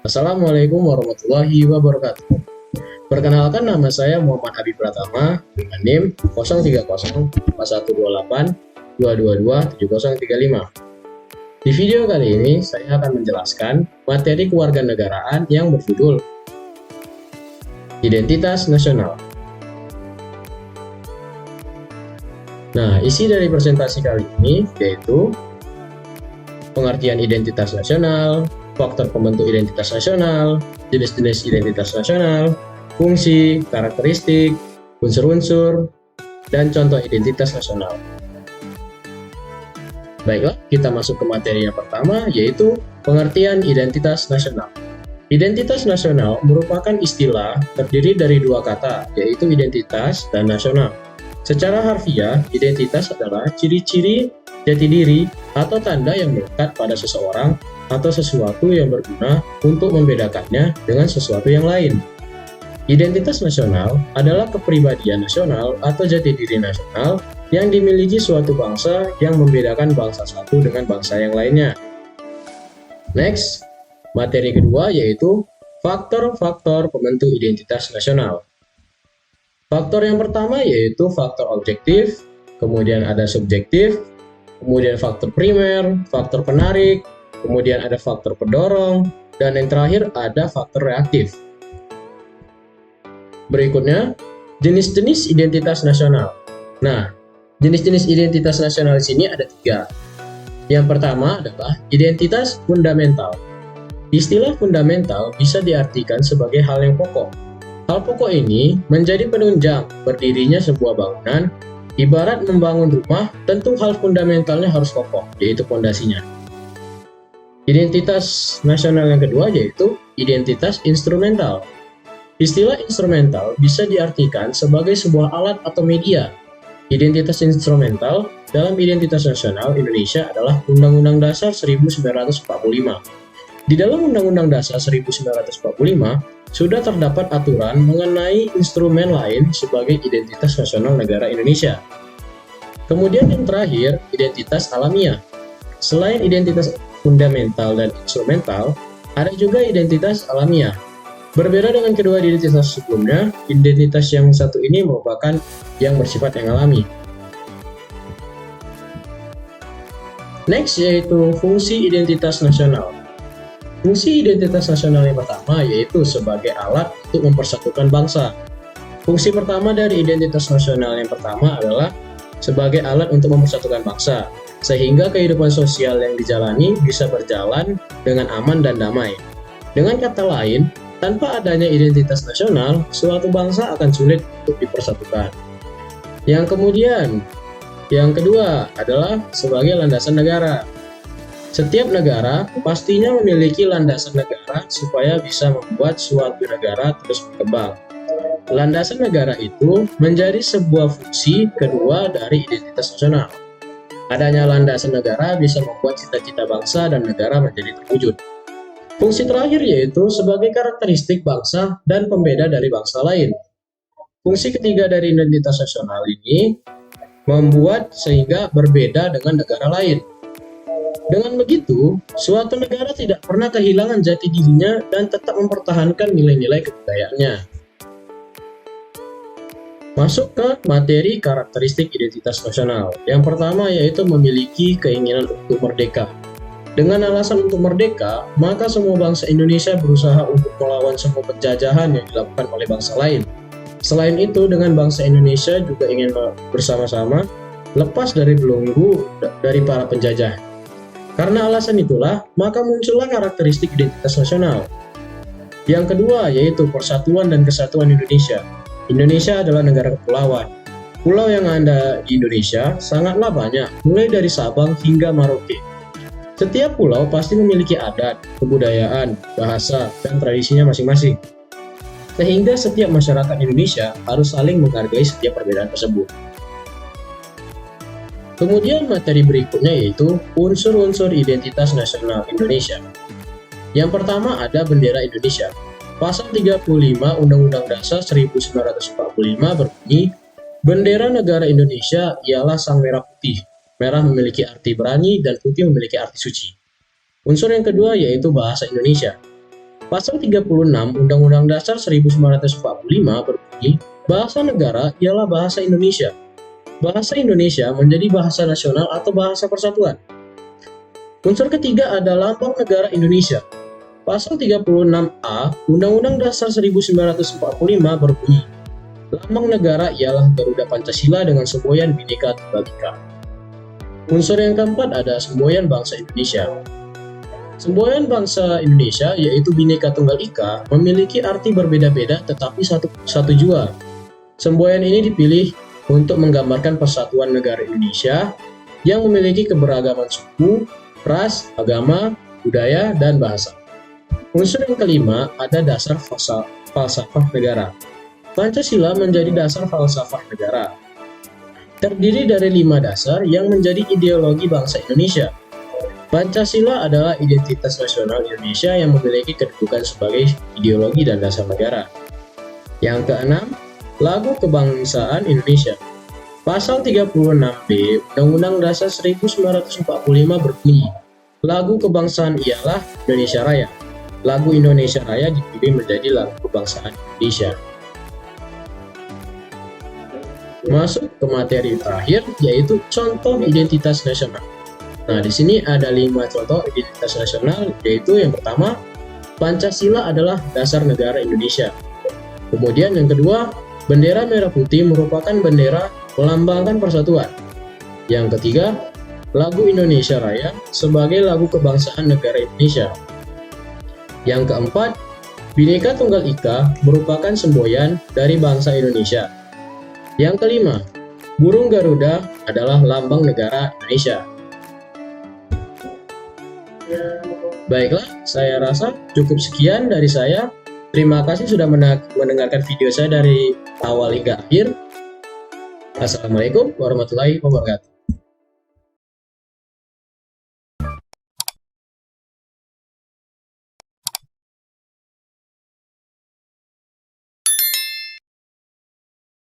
Assalamualaikum warahmatullahi wabarakatuh. Perkenalkan, nama saya Muhammad Habib Pratama dengan NIM 0304121227235. Di video kali ini saya akan menjelaskan materi kewarganegaraan yang berjudul Identitas Nasional. Nah, isi dari presentasi kali ini yaitu pengertian identitas nasional, faktor pembentuk identitas nasional, jenis-jenis identitas nasional, fungsi, karakteristik, unsur-unsur, dan contoh identitas nasional. Baiklah, kita masuk ke materi yang pertama, yaitu pengertian identitas nasional. Identitas nasional merupakan istilah terdiri dari dua kata, yaitu identitas dan nasional. Secara harfiah, identitas adalah ciri-ciri jati diri atau tanda yang melekat pada seseorang atau sesuatu yang berguna untuk membedakannya dengan sesuatu yang lain. Identitas nasional adalah kepribadian nasional atau jati diri nasional yang dimiliki suatu bangsa yang membedakan bangsa satu dengan bangsa yang lainnya. Next, materi kedua yaitu faktor-faktor pembentuk identitas nasional. Faktor yang pertama yaitu faktor objektif, kemudian ada subjektif, kemudian faktor primer, faktor penarik, kemudian ada faktor pendorong, dan yang terakhir ada faktor reaktif. Berikutnya, jenis-jenis identitas nasional. Nah, jenis-jenis identitas nasional di sini ada 3. Yang pertama adalah identitas fundamental. Istilah fundamental bisa diartikan sebagai hal yang pokok. Hal pokok ini menjadi penunjang berdirinya sebuah bangunan. Ibarat membangun rumah, tentu hal fundamentalnya harus kokoh, yaitu fondasinya. Identitas nasional yang kedua yaitu identitas instrumental. Istilah instrumental bisa diartikan sebagai sebuah alat atau media. Identitas instrumental dalam identitas nasional Indonesia adalah Undang-Undang Dasar 1945. Di dalam Undang-Undang Dasar 1945 sudah terdapat aturan mengenai instrumen lain sebagai identitas nasional negara Indonesia. Kemudian yang terakhir, identitas alamiah. Selain identitas fundamental dan instrumental, ada juga identitas alamiah. Berbeda dengan kedua identitas sebelumnya, identitas yang satu ini merupakan yang bersifat yang alami. Next yaitu fungsi identitas nasional. Fungsi identitas nasional yang pertama yaitu sebagai alat untuk mempersatukan bangsa. Fungsi pertama dari identitas nasional yang pertama adalah sebagai alat untuk mempersatukan bangsa, sehingga kehidupan sosial yang dijalani bisa berjalan dengan aman dan damai. Dengan kata lain, tanpa adanya identitas nasional, suatu bangsa akan sulit untuk dipersatukan. Yang kedua adalah sebagai landasan negara. Setiap negara pastinya memiliki landasan negara supaya bisa membuat suatu negara terus berkembang. Landasan negara itu menjadi sebuah fungsi kedua dari identitas nasional. Adanya landasan negara bisa membuat cita-cita bangsa dan negara menjadi terwujud. Fungsi terakhir yaitu sebagai karakteristik bangsa dan pembeda dari bangsa lain. Fungsi ketiga dari identitas nasional ini membuat sehingga berbeda dengan negara lain. Dengan begitu, suatu negara tidak pernah kehilangan jati dirinya dan tetap mempertahankan nilai-nilai kebudayaannya. Masuk ke materi karakteristik identitas nasional. Yang pertama yaitu memiliki keinginan untuk merdeka. Dengan alasan untuk merdeka, maka semua bangsa Indonesia berusaha untuk melawan semua penjajahan yang dilakukan oleh bangsa lain. Selain itu, dengan bangsa Indonesia juga ingin bersama-sama lepas dari belenggu dari para penjajah. Karena alasan itulah, maka muncullah karakteristik identitas nasional. Yang kedua yaitu persatuan dan kesatuan Indonesia. Indonesia adalah negara kepulauan. Pulau yang ada di Indonesia sangatlah banyak, mulai dari Sabang hingga Merauke. Setiap pulau pasti memiliki adat, kebudayaan, bahasa, dan tradisinya masing-masing. Sehingga setiap masyarakat Indonesia harus saling menghargai setiap perbedaan tersebut. Kemudian materi berikutnya yaitu unsur-unsur identitas nasional Indonesia. Yang pertama ada bendera Indonesia. Pasal 35 Undang-Undang Dasar 1945 berbunyi, bendera negara Indonesia ialah sang merah putih. Merah memiliki arti berani dan putih memiliki arti suci. Unsur yang kedua yaitu bahasa Indonesia. Pasal 36 Undang-Undang Dasar 1945 berbunyi, bahasa negara ialah bahasa Indonesia. Bahasa Indonesia menjadi bahasa nasional atau bahasa persatuan. Unsur ketiga ada lambang negara Indonesia. Pasal 36A Undang-Undang Dasar 1945 berbunyi, lambang negara ialah Garuda Pancasila dengan semboyan Bhinneka Tunggal Ika. Unsur yang keempat ada semboyan bangsa Indonesia. Semboyan bangsa Indonesia yaitu Bhinneka Tunggal Ika memiliki arti berbeda-beda tetapi satu jua. Semboyan ini dipilih untuk menggambarkan persatuan negara Indonesia yang memiliki keberagaman suku, ras, agama, budaya, dan bahasa. Unsur yang kelima ada dasar falsafah negara. Pancasila menjadi dasar falsafah negara. Terdiri dari 5 dasar yang menjadi ideologi bangsa Indonesia. Pancasila adalah identitas nasional Indonesia yang memiliki kedudukan sebagai ideologi dan dasar negara. Yang keenam, lagu kebangsaan Indonesia. Pasal 36B Undang-Undang Dasar 1945 berbunyi, lagu kebangsaan ialah Indonesia Raya. Lagu Indonesia Raya dipilih menjadi lagu kebangsaan Indonesia. Masuk ke materi terakhir, yaitu contoh identitas nasional. Nah, di sini ada 5 contoh identitas nasional, yaitu yang pertama, Pancasila adalah dasar negara Indonesia. Kemudian yang kedua, bendera merah putih merupakan bendera melambangkan persatuan. Yang ketiga, lagu Indonesia Raya sebagai lagu kebangsaan negara Indonesia. Yang keempat, Bhinneka Tunggal Ika merupakan semboyan dari bangsa Indonesia. Yang kelima, burung Garuda adalah lambang negara Indonesia. Baiklah, saya rasa cukup sekian dari saya. Terima kasih sudah mendengarkan video saya dari awal hingga akhir. Assalamualaikum warahmatullahi wabarakatuh.